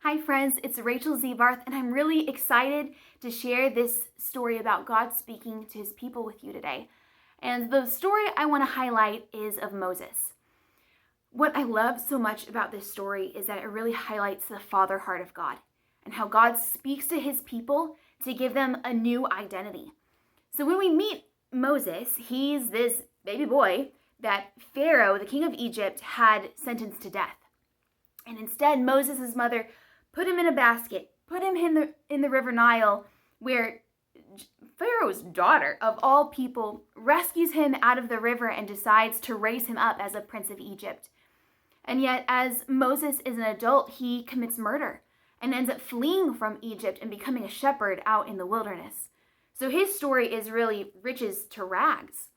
Hi friends, it's Rachel Zebarth, and I'm really excited to share this story about God speaking to his people with you today. And the story I want to highlight is of Moses. What I love so much about this story is that it really highlights the father heart of God and how God speaks to his people to give them a new identity. So when we meet Moses, he's this baby boy that Pharaoh, the king of Egypt, had sentenced to death. And instead, Moses' mother put him in a basket, put him in the river Nile, where Pharaoh's daughter, of all people, rescues him out of the river and decides to raise him up as a prince of Egypt. And yet, as Moses is an adult, he commits murder and ends up fleeing from Egypt and becoming a shepherd out in the wilderness. So his story is really riches to rags.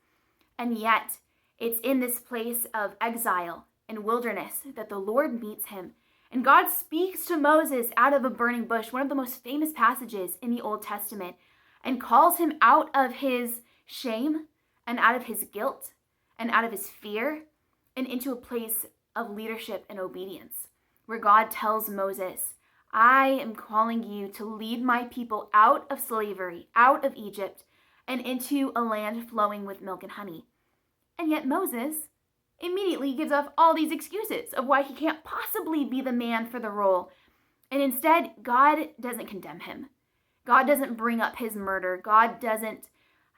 And yet, it's in this place of exile and wilderness that the Lord meets him. And God speaks to Moses out of a burning bush, one of the most famous passages in the Old Testament, and calls him out of his shame and out of his guilt and out of his fear and into a place of leadership and obedience, where God tells Moses, I am calling you to lead my people out of slavery, out of Egypt, and into a land flowing with milk and honey. And yet Moses immediately gives off all these excuses of why he can't possibly be the man for the role. And instead, God doesn't condemn him. God doesn't bring up his murder. God doesn't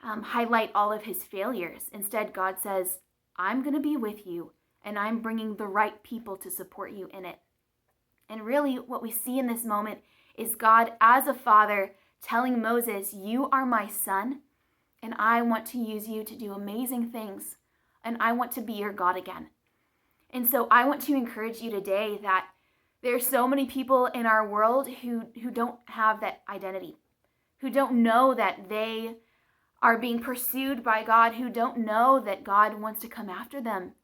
highlight all of his failures. Instead, God says, I'm going to be with you, and I'm bringing the right people to support you in it. And really, what we see in this moment is God as a father telling Moses, you are my son, and I want to use you to do amazing things. And I want to be your God again. And so I want to encourage you today that there are so many people in our world who don't have that identity, who don't know that they are being pursued by God, who don't know that God wants to come after them.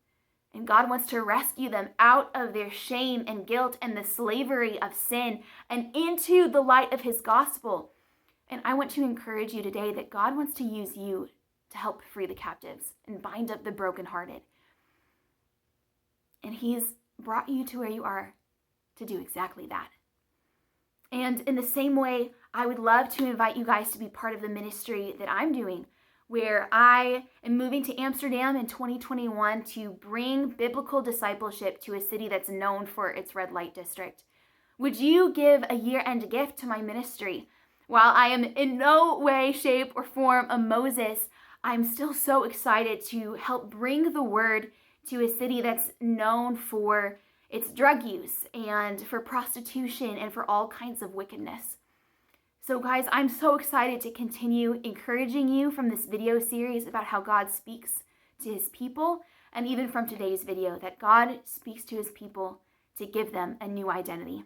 And God wants to rescue them out of their shame and guilt and the slavery of sin and into the light of his gospel. And I want to encourage you today that God wants to use you to help free the captives and bind up the brokenhearted. And he's brought you to where you are to do exactly that. And in the same way, I would love to invite you guys to be part of the ministry that I'm doing, where I am moving to Amsterdam in 2021 to bring biblical discipleship to a city that's known for its red light district. Would you give a year-end gift to my ministry? While I am in no way, shape, or form a Moses, I'm still so excited to help bring the word to a city that's known for its drug use and for prostitution and for all kinds of wickedness. So guys, I'm so excited to continue encouraging you from this video series about how God speaks to his people, and even from today's video, that God speaks to his people to give them a new identity.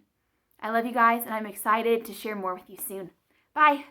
I love you guys, and I'm excited to share more with you soon. Bye.